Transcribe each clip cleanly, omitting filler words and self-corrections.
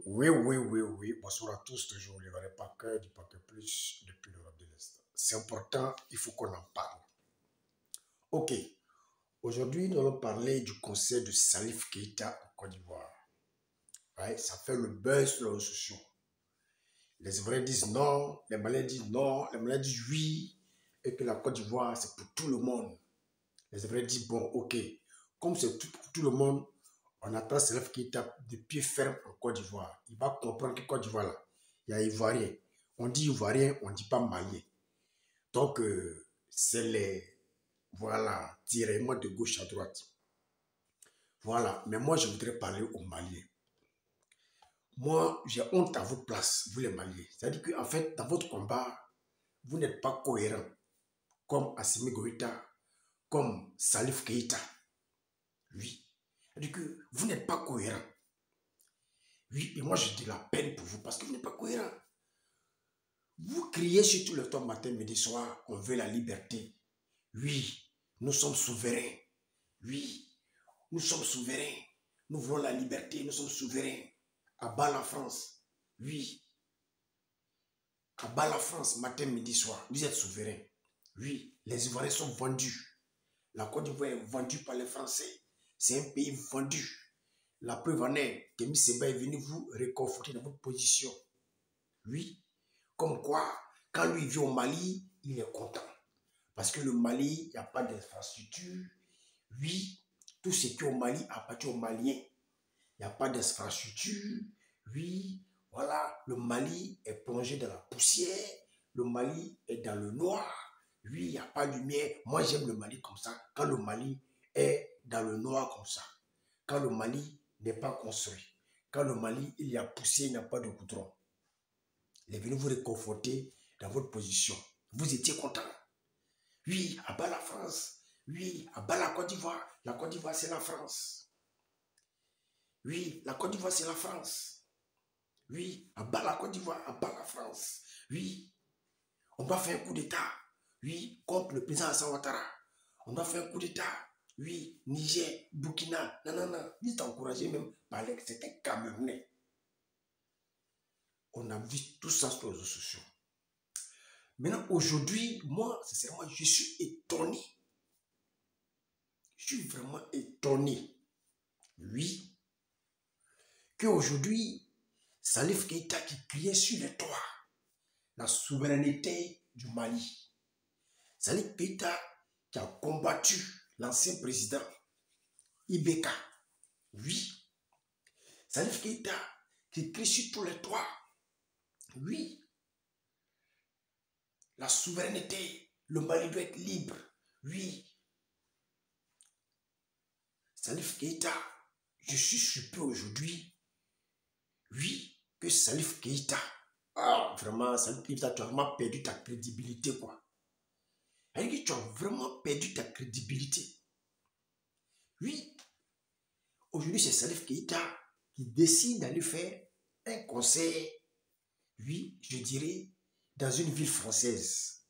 Oui, oui, oui, oui. Bonsoir à tous, toujours le vrai Paquet du Paquet Plus depuis l'Europe de l'Est. C'est important, il faut qu'on en parle. Ok, aujourd'hui nous allons parler du conseil de Salif Keïta en Côte d'Ivoire. Ouais, ça fait le buzz sur les réseaux sociaux. Les Ivoiriens disent non, les Maliens disent non, les Maliens disent oui, et que la Côte d'Ivoire c'est pour tout le monde. Les Ivoiriens disent bon, ok, comme c'est tout pour tout le monde, on attend Salif Keïta de pied ferme en Côte d'Ivoire. Il va comprendre que Côte d'Ivoire là, il y a Ivoirien. On dit Ivoirien, on ne dit pas Malien. Donc, c'est les, voilà, tiraillements de gauche à droite. Voilà, mais moi, je voudrais parler aux Maliens. Moi, j'ai honte à votre place, vous les Maliens. C'est-à-dire qu'en fait, dans votre combat, vous n'êtes pas cohérent, comme Assimi Goïta, comme Salif Keïta. Oui. C'est-à-dire que vous n'êtes pas cohérent. Oui, et moi, j'ai de la peine pour vous parce que vous n'êtes pas cohérent. Vous criez sur tout le temps, matin, midi, soir, on veut la liberté. Oui, nous sommes souverains. Oui, nous sommes souverains. Nous voulons la liberté, nous sommes souverains. À bas la France. Oui, à bas la France, matin, midi, soir. Vous êtes souverains. Oui, les Ivoiriens sont vendus. La Côte d'Ivoire est vendue par les Français. C'est un pays vendu. La preuve en est que M. Seba est venu vous réconforter dans votre position. Oui, comme quoi, quand lui vit au Mali, il est content. Parce que le Mali, il n'y a pas d'infrastructure. Oui, tout ce qui est au Mali appartient aux Maliens. Il n'y a pas d'infrastructure. Oui, voilà, le Mali est plongé dans la poussière. Le Mali est dans le noir. Oui, il n'y a pas de lumière. Moi, j'aime le Mali comme ça. Quand le Mali est dans le noir comme ça. Quand le Mali n'est pas construit. Quand le Mali, il y a poussière, il n'y a pas de goudron. Il est venu vous réconforter dans votre position. Vous étiez content. Oui, à bas la France. Oui, à bas la Côte d'Ivoire. La Côte d'Ivoire, c'est la France. Oui, la Côte d'Ivoire, c'est la France. Oui, à bas la Côte d'Ivoire, à bas la France. Oui, on doit faire un coup d'État. Oui, contre le président Hassan Ouattara. On doit faire un coup d'État. Oui, Niger, Burkina, non. Ils sont encouragés même par certains Camerounais. On a vu tout ça sur les réseaux sociaux. Maintenant, aujourd'hui, moi, sincèrement, je suis étonné. Je suis vraiment étonné. Oui, qu'aujourd'hui, Salif Keïta qui criait sur les toits la souveraineté du Mali. Salif Keïta qui a combattu l'ancien président Ibeka. Oui. Salif Keïta qui crie sur tous les toits. Oui. La souveraineté, le Mali doit être libre. Oui. Salif Keïta, je suis surpris aujourd'hui. Oui, que Salif Keïta, vraiment, Salif Keïta, tu as vraiment perdu ta crédibilité, quoi. Tu as vraiment perdu ta crédibilité. Oui, aujourd'hui, c'est Salif Keïta qui décide d'aller faire un concert, oui, je dirais, dans une ville française,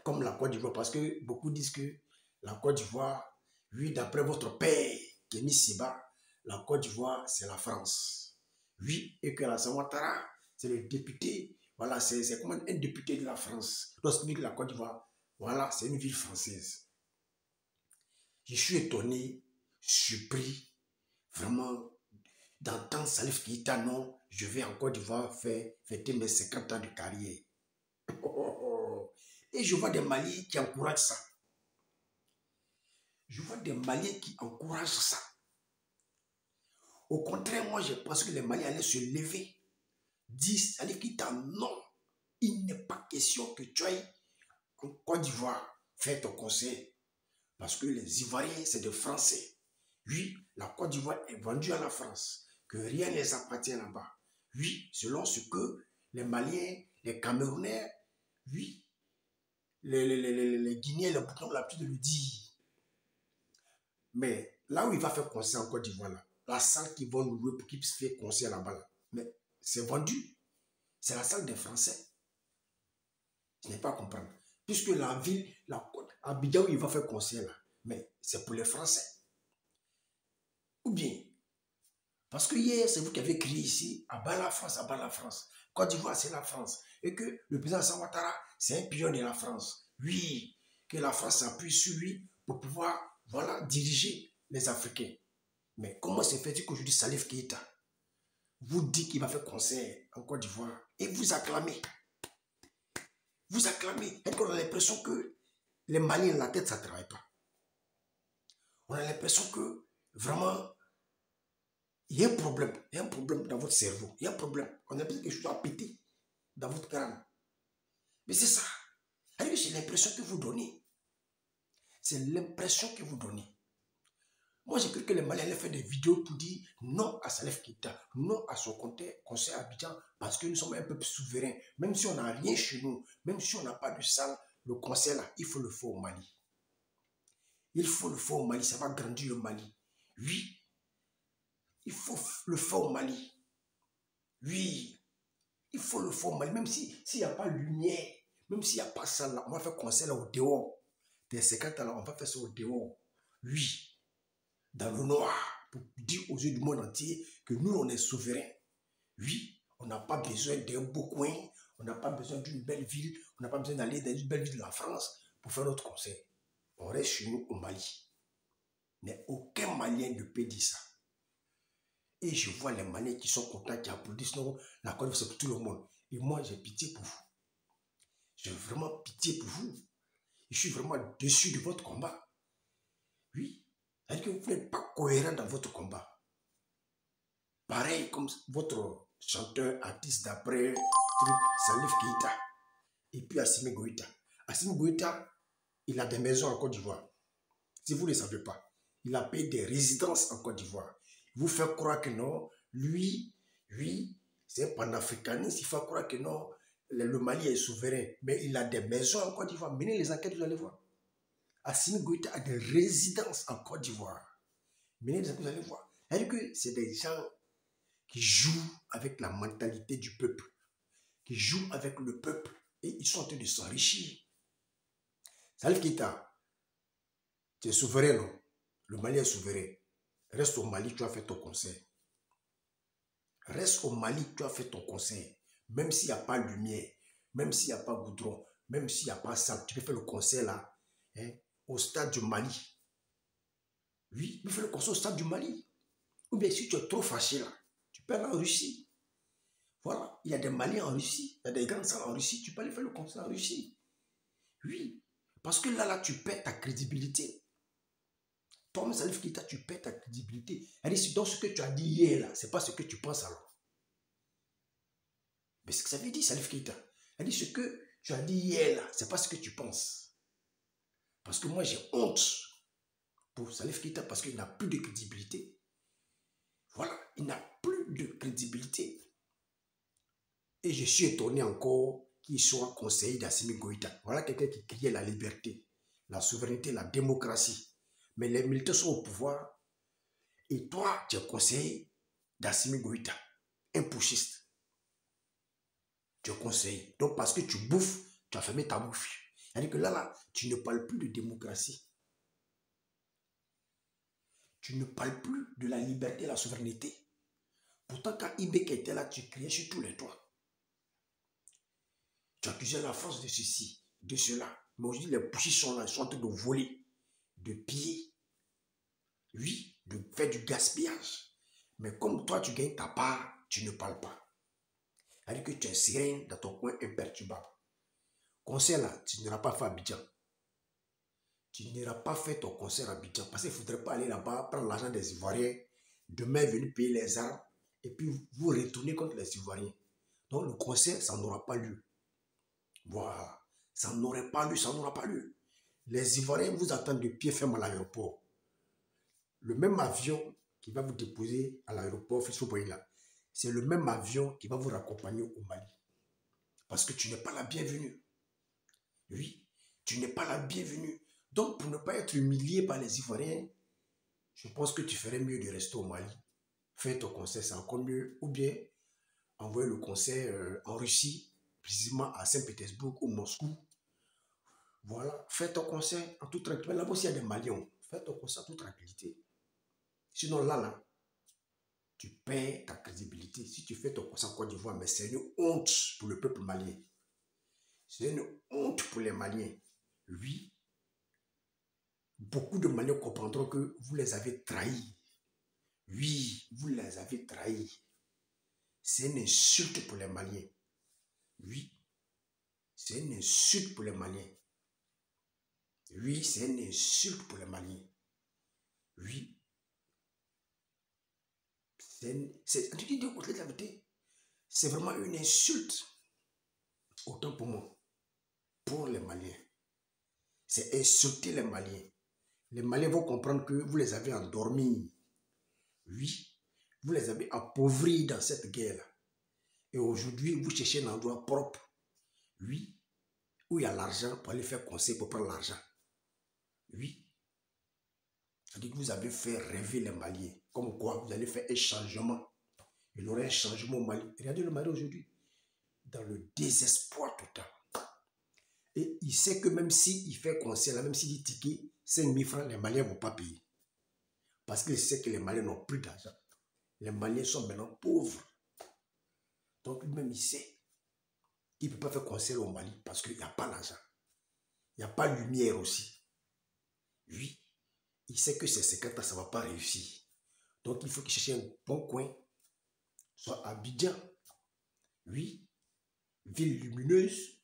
comme la Côte d'Ivoire, parce que beaucoup disent que la Côte d'Ivoire, oui, d'après votre père, Kémy Séba, la Côte d'Ivoire, c'est la France. Oui, et que la Ouattara, c'est le député, voilà, c'est comme un député de la France. Lorsqu'il dit que la Côte d'Ivoire, voilà, c'est une ville française. Je suis étonné, surpris, vraiment, d'entendre Salif Keïta, non, je vais en Côte d'Ivoire fêter mes 50 ans de carrière. Et je vois des Maliens qui encouragent ça. Je vois des Maliens qui encouragent ça. Au contraire, moi, je pense que les Maliens allaient se lever, dire Salif Keïta, non, il n'est pas question que tu ailles en Côte d'Ivoire faire ton conseil. Parce que les Ivoiriens, c'est des Français. Oui, la Côte d'Ivoire est vendue à la France. Que rien ne les appartient là-bas. Oui, selon ce que les Maliens, les Camerounais, oui, les Guinéens, les Burkinabés ont l'habitude de le dire. Mais là où il va faire concert en Côte d'Ivoire, la salle qu'ils vont louer pour qu'il puisse faire concert là-bas, mais c'est vendu. C'est la salle des Français. Je n'ai pas à comprendre. Puisque la ville, la côte, Abidjan où il va faire concert là, mais c'est pour les Français. Ou bien, Parce que hier, c'est vous qui avez crié ici, à bas la France, à bas la France. Côte d'Ivoire, c'est la France. Et que le président Alassane Ouattara, c'est un pion de la France. Oui, que la France s'appuie sur lui pour pouvoir, voilà, diriger les Africains. Mais comment se fait-il qu'aujourd'hui, Salif Keïta vous dit qu'il va faire concert en Côte d'Ivoire et vous acclamez? Vous acclamez. Et qu'on a l'impression que les Maliens, la tête, ça ne travaille pas. On a l'impression que vraiment, il y a un problème. Il y a un problème dans votre cerveau. Il y a un problème. On a l'impression que quelque chose a pété dans votre crâne. Mais c'est ça. C'est l'impression que vous donnez. C'est l'impression que vous donnez. Moi, j'ai cru que les Maliens allaient faire des vidéos pour dire non à Salif Keïta, non à son conseil à Abidjan, parce que nous sommes un peuple souverain. Même si on n'a rien chez nous, même si on n'a pas de salle, le conseil là, il faut le faire au Mali. Il faut le faire au Mali, ça va grandir le Mali. Oui, il faut le faire au Mali. Oui, il faut le faire au Mali, même s'il n'y a pas de lumière, même s'il n'y a pas ça là, on va faire conseil là au dehors. Des 50 là, on va faire ça au dehors. Oui. Dans le noir, pour dire aux yeux du monde entier que nous, on est souverains. Oui, on n'a pas besoin d'un beau coin, on n'a pas besoin d'une belle ville, on n'a pas besoin d'aller dans une belle ville de la France pour faire notre conseil. On reste chez nous au Mali. Mais aucun Malien ne peut dire ça. Et je vois les Maliens qui sont contents, qui applaudissent. Non, la Côte d'Ivoire, c'est pour tout le monde. Et moi, j'ai pitié pour vous. J'ai vraiment pitié pour vous. Je suis vraiment déçu de votre combat. Oui. C'est-à-dire que vous n'êtes pas cohérent dans votre combat. Pareil comme votre chanteur, artiste d'après, Salif Keïta. Et puis Assimi Goïta. Assimi Goïta, il a des maisons en Côte d'Ivoire. Si vous ne le savez pas, il a payé des résidences en Côte d'Ivoire. Il vous fait croire que non, lui, c'est un panafricaniste. Il fait croire que non, le Mali est souverain. Mais il a des maisons en Côte d'Ivoire. Menez les enquêtes, vous allez voir. Assimi Goïta a des résidences en Côte d'Ivoire. Menez les enquêtes, vous allez voir. C'est-à-dire que c'est des gens qui jouent avec la mentalité du peuple, qui jouent avec le peuple, et ils sont en train de s'enrichir. Salif Keïta, tu es souverain, non? Le Mali est souverain. Reste au Mali, tu as fait ton conseil. Reste au Mali, tu as fait ton conseil. Même s'il n'y a pas de lumière, même s'il n'y a pas de goudron, même s'il n'y a pas ça, tu peux faire le conseil là, hein, au stade du Mali. Oui, tu peux faire le conseil au stade du Mali. Ou bien si tu es trop fâché là, tu peux aller en Russie. Voilà, il y a des Maliens en Russie, il y a des grandes salles en Russie, tu peux aller faire le conseil en Russie. Oui, parce que là, tu perds ta crédibilité. Toi-même, Salif Keïta, tu perds ta crédibilité. Donc, ce que tu as dit hier, là, ce n'est pas ce que tu penses alors. Mais ce que ça veut dire, Salif Keïta, elle dit ce que tu as dit hier, là, ce n'est pas ce que tu penses. Parce que moi, j'ai honte pour Salif Keïta parce qu'il n'a plus de crédibilité. Voilà, il n'a plus de crédibilité. Et je suis étonné encore qu'il soit conseiller d'Assimi Goïta. Voilà quelqu'un qui criait la liberté, la souveraineté, la démocratie. Mais les militaires sont au pouvoir. Et toi, tu es conseiller d'Assimi Goïta, un putschiste. Tu es conseiller. Donc, parce que tu bouffes, tu as fermé ta bouffe. C'est-à-dire que là, tu ne parles plus de démocratie. Tu ne parles plus de la liberté et la souveraineté. Pourtant, quand Ibeka était là, tu criais sur tous les toits. Tu accusais la France de ceci, de cela. Mais aujourd'hui, les putschistes sont là, ils sont en train de voler, de piller. Oui, de faire du gaspillage. Mais comme toi, tu gagnes ta part, tu ne parles pas. C'est-à-dire que tu es serein dans ton coin imperturbable. Conseil là, tu n'iras pas faire Abidjan. Tu n'iras pas faire ton concert à Abidjan parce qu'il ne faudrait pas aller là-bas, prendre l'argent des Ivoiriens, demain venir payer les armes et puis vous retourner contre les Ivoiriens. Donc le concert, ça n'aura pas lieu. Voilà. Ça n'aurait pas lieu, ça n'aura pas lieu. Les Ivoiriens vous attendent de pied ferme à l'aéroport. Le même avion qui va vous déposer à l'aéroport, c'est le même avion qui va vous raccompagner au Mali. Parce que tu n'es pas la bienvenue. Oui, tu n'es pas la bienvenue. Donc, pour ne pas être humilié par les Ivoiriens, je pense que tu ferais mieux de rester au Mali. Faire ton concert, c'est encore mieux. Ou bien, envoyer le concert en Russie, précisément à Saint-Pétersbourg ou Moscou. Voilà, fais ton concert en toute tranquillité. Là-bas aussi, il y a des Maliens. Fais ton concert en toute tranquillité. Sinon, là, tu perds ta crédibilité. Si tu fais ton conseil en Côte d'Ivoire, mais c'est une honte pour le peuple malien. C'est une honte pour les Maliens. Oui, beaucoup de Maliens comprendront que vous les avez trahis. Oui, vous les avez trahis. C'est une insulte pour les Maliens. Oui, c'est une insulte pour les Maliens. Oui, c'est une insulte pour les Maliens. Oui. C'est vraiment une insulte. Autant pour moi, pour les Maliens. C'est insulter les Maliens. Les Maliens vont comprendre que vous les avez endormis. Oui, vous les avez appauvris dans cette guerre. Et aujourd'hui, vous cherchez un endroit propre. Oui, où il y a l'argent pour aller faire conseil pour prendre l'argent. Oui. C'est-à-dire que vous avez fait rêver les Maliens. Comme quoi, vous allez faire un changement. Il y aura un changement au Mali. Regardez le Mali aujourd'hui. Dans le désespoir total. Et il sait que même s'il fait conseil, même s'il dit ticket, 5 000 francs, les Maliens ne vont pas payer. Parce qu'il sait que les Maliens n'ont plus d'argent. Les Maliens sont maintenant pauvres. Donc lui-même, il sait qu'il ne peut pas faire conseil au Mali parce qu'il n'y a pas d'argent. Il n'y a pas de lumière aussi. Oui, il sait que ces 50 ans, ça ne va pas réussir. Donc il faut qu'il cherche un bon coin, soit Abidjan. Oui, ville lumineuse,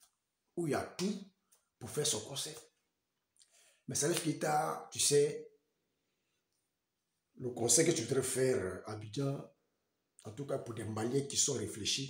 où il y a tout pour faire son conseil. Mais ça lève qu'il t'a, tu sais, le conseil que tu voudrais faire à Abidjan, en tout cas pour des Maliens qui sont réfléchis,